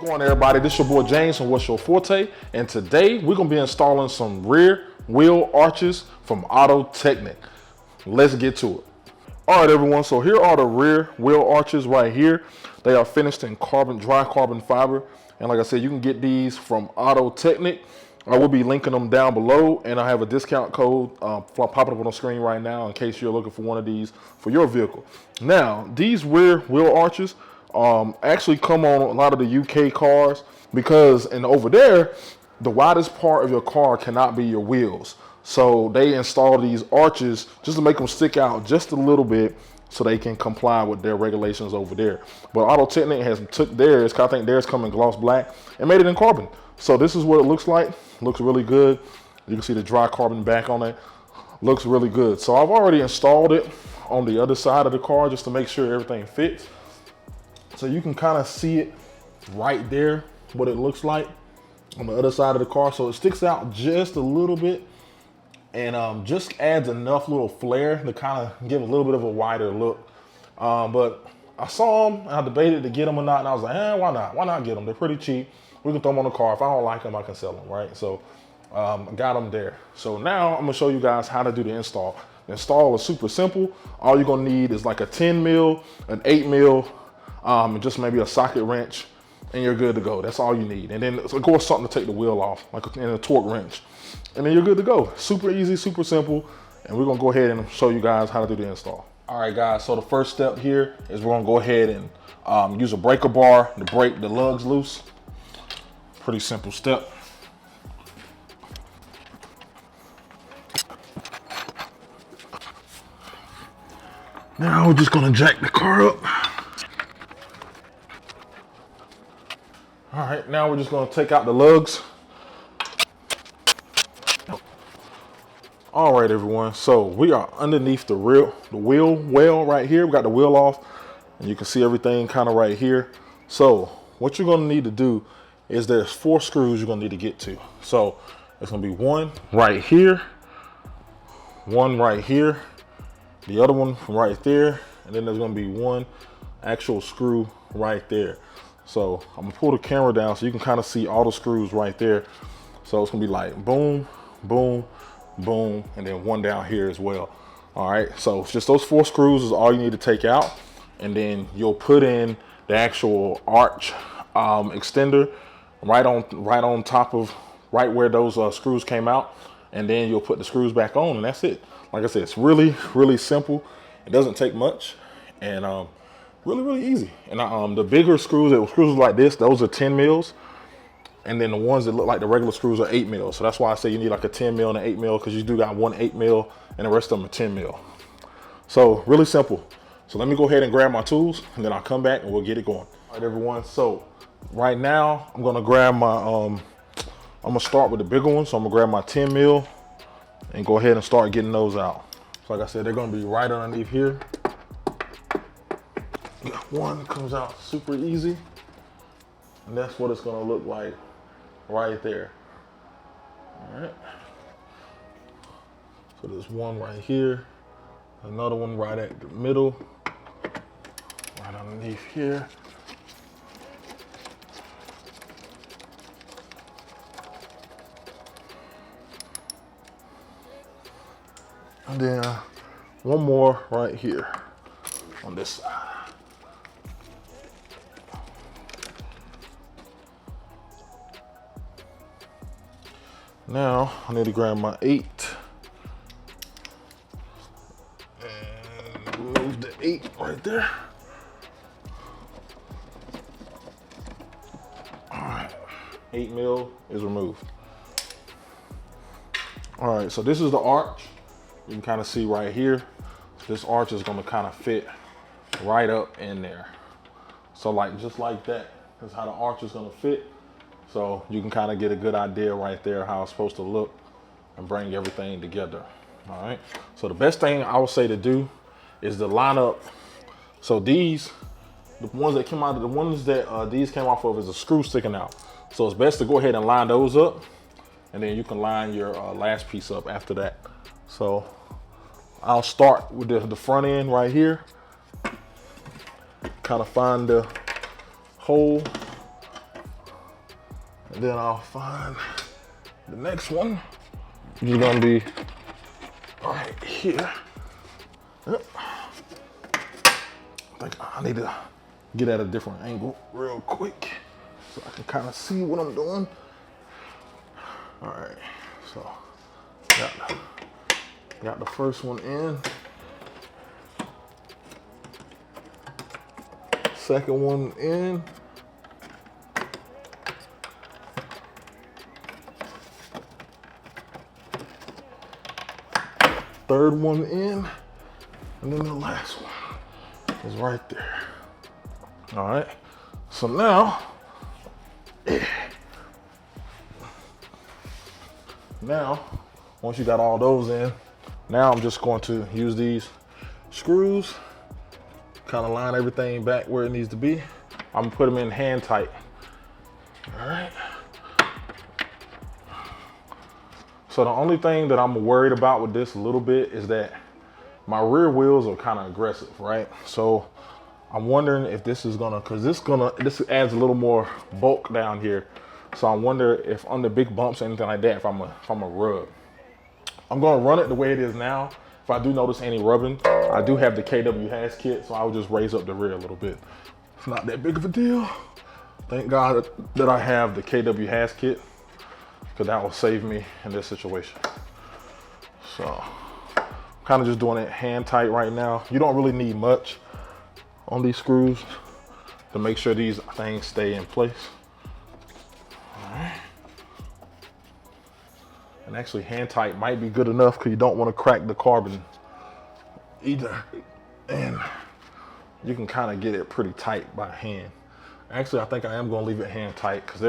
going on, everybody? This is your boy James from What's Your Forte, and today we're gonna be installing some rear wheel arches from Auto Technic. Let's get to it. All right, everyone, so here are the rear wheel arches right here. They are finished in dry carbon fiber, and like I said, you can get these from Auto Technic. I will be linking them down below, and I have a discount code popping up on the screen right now in case you're looking for one of these for your vehicle. Now, these rear wheel arches actually come on a lot of the UK cars because over there, the widest part of your car cannot be your wheels. So they install these arches just to make them stick out just a little bit so they can comply with their regulations over there. But Auto Technic has took theirs, I think theirs come in gloss black, and made it in carbon. So this is what it looks like. Looks really good. You can see the dry carbon back on it. Looks really good. So I've already installed it on the other side of the car just to make sure everything fits. So you can kind of see it right there, what it looks like on the other side of the car. So it sticks out just a little bit and just adds enough little flair to kind of give a little bit of a wider look. But I saw them, I debated to get them or not, and I was like, why not? Why not get them? They're pretty cheap. We can throw them on the car. If I don't like them, I can sell them, right? So I got them there. So now I'm gonna show you guys how to do the install. The install is super simple. All you're gonna need is like a 10 mil, an 8 mil, and just maybe a socket wrench, and you're good to go. That's all you need. And then of course something to take the wheel off, like a torque wrench. And then you're good to go. Super easy, super simple. And we're gonna go ahead and show you guys how to do the install. All right, guys, so the first step here is we're gonna go ahead and use a breaker bar to break the lugs loose. Pretty simple step. Now we're just gonna jack the car up. All right, now we're just gonna take out the lugs. All right, everyone, so we are underneath the wheel well right here. We got the wheel off, and you can see everything kind of right here. So what you're gonna need to do is there's 4 screws you're gonna need to get to. So it's gonna be one right here, one right here, the other one from right there, and then there's gonna be one actual screw right there. So I'm gonna pull the camera down so you can kind of see all the screws right there. So it's gonna be like boom, boom, boom, and then one down here as well. All right, so just those 4 screws is all you need to take out, and then you'll put in the actual arch extender right on top of right where those screws came out, and then you'll put the screws back on, and that's it. Like I said, it's really, really simple. It doesn't take much, and really, really easy. And the bigger screws, screws like this, those are 10 mils. And then the ones that look like the regular screws are 8 mil. So that's why I say you need like a 10 mil and an 8 mil, because you do got one 8 mil and the rest of them are 10 mil. So really simple. So let me go ahead and grab my tools, and then I'll come back and we'll get it going. All right, everyone. So right now I'm gonna grab my, I'm gonna start with the bigger one. So I'm gonna grab my 10 mil and go ahead and start getting those out. So like I said, they're gonna be right underneath here. Got one that comes out super easy. And that's what it's gonna look like right there. All right. So there's one right here, another one right at the middle, right underneath here. And then one more right here on this side. Now I need to grab my 8 and move the 8 right there. All right, 8 mil is removed. All right, so this is the arch. You can kind of see right here. This arch is going to kind of fit right up in there. So like just like that, that's how the arch is going to fit. So you can kind of get a good idea right there how it's supposed to look and bring everything together. All right. So the best thing I would say to do is to line up. So these, the ones that came out of the ones that these came off of is a screw sticking out. So it's best to go ahead and line those up, and then you can line your last piece up after that. So I'll start with the front end right here. Kind of find the hole And then I'll find the next one, which is gonna be right here. Yep. I think I need to get at a different angle real quick so I can kind of see what I'm doing. All right, so got the first one in. Second one in. Third one in. And then the last one is right there. All right, so now, once you got all those in, now I'm just going to use these screws, kind of line everything back where it needs to be. I'm gonna put them in hand tight. All right. So the only thing that I'm worried about with this a little bit is that my rear wheels are kind of aggressive, right? So I'm wondering if this is gonna, cause this adds a little more bulk down here. So I wonder if under big bumps or anything like that, if I'm a rub. I'm gonna run it the way it is now. If I do notice any rubbing, I do have the KW has kit, so I would just raise up the rear a little bit. It's not that big of a deal. Thank God that I have the KW has kit, because that will save me in this situation. So I'm kind of just doing it hand tight right now. You don't really need much on these screws to make sure these things stay in place. All right. And actually hand tight might be good enough because you don't want to crack the carbon either. And you can kind of get it pretty tight by hand. Actually, I think I am going to leave it hand tight because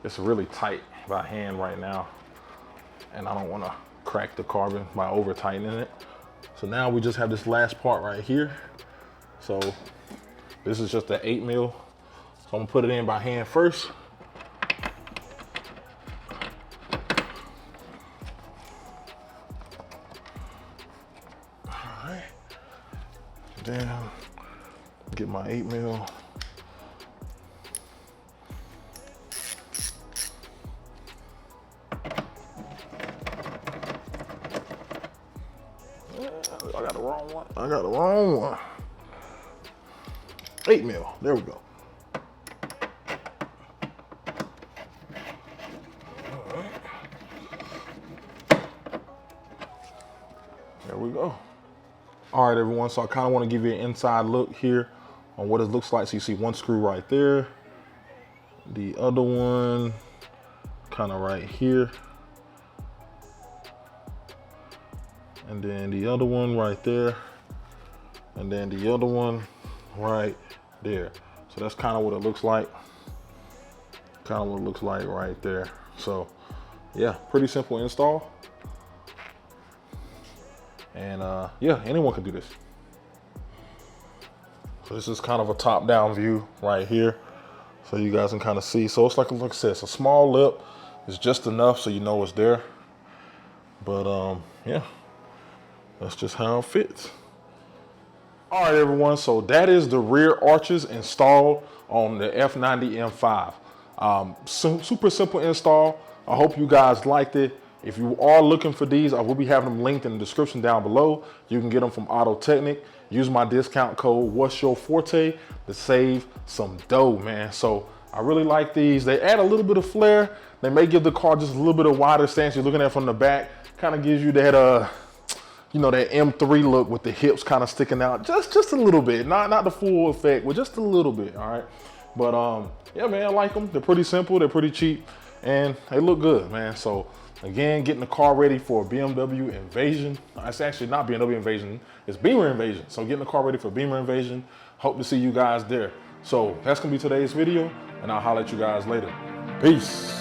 it's really tight by hand right now. And I don't want to crack the carbon by over tightening it. So now we just have this last part right here. So this is just the 8 mil. So I'm gonna put it in by hand first. All right. Then get my 8 mil. I got the wrong one. I got the wrong one. 8 mil, there we go. All right. There we go. All right, everyone, so I kind of want to give you an inside look here on what it looks like. So you see one screw right there, the other one kind of right here, and then the other one right there, and then the other one right there. So that's kind of what it looks like. Kind of what it looks like right there. So yeah, pretty simple install. And yeah, anyone can do this. So this is kind of a top-down view right here, so you guys can kind of see. So it's like I said, it's a small lip. It's just enough so you know it's there. But yeah, that's just how it fits. All right, everyone, so that is the rear arches installed on the F90 M5. Super simple install. I hope you guys liked it. If you are looking for these, I will be having them linked in the description down below. You can get them from Auto Technic. Use my discount code What's Your Forte to save some dough, man. So I really like these. They add a little bit of flair. They may give the car just a little bit of wider stance. You're looking at it from the back. Kind of gives you that you know, that M3 look with the hips kind of sticking out just a little bit. Not the full effect, but just a little bit, all right? But yeah, man, I like them. They're pretty simple, they're pretty cheap, and they look good, man. So again, getting the car ready for a BMW Invasion. It's actually not BMW Invasion, it's Beamer Invasion. So getting the car ready for Beamer Invasion. Hope to see you guys there. So that's gonna be today's video, and I'll holler at you guys later. Peace.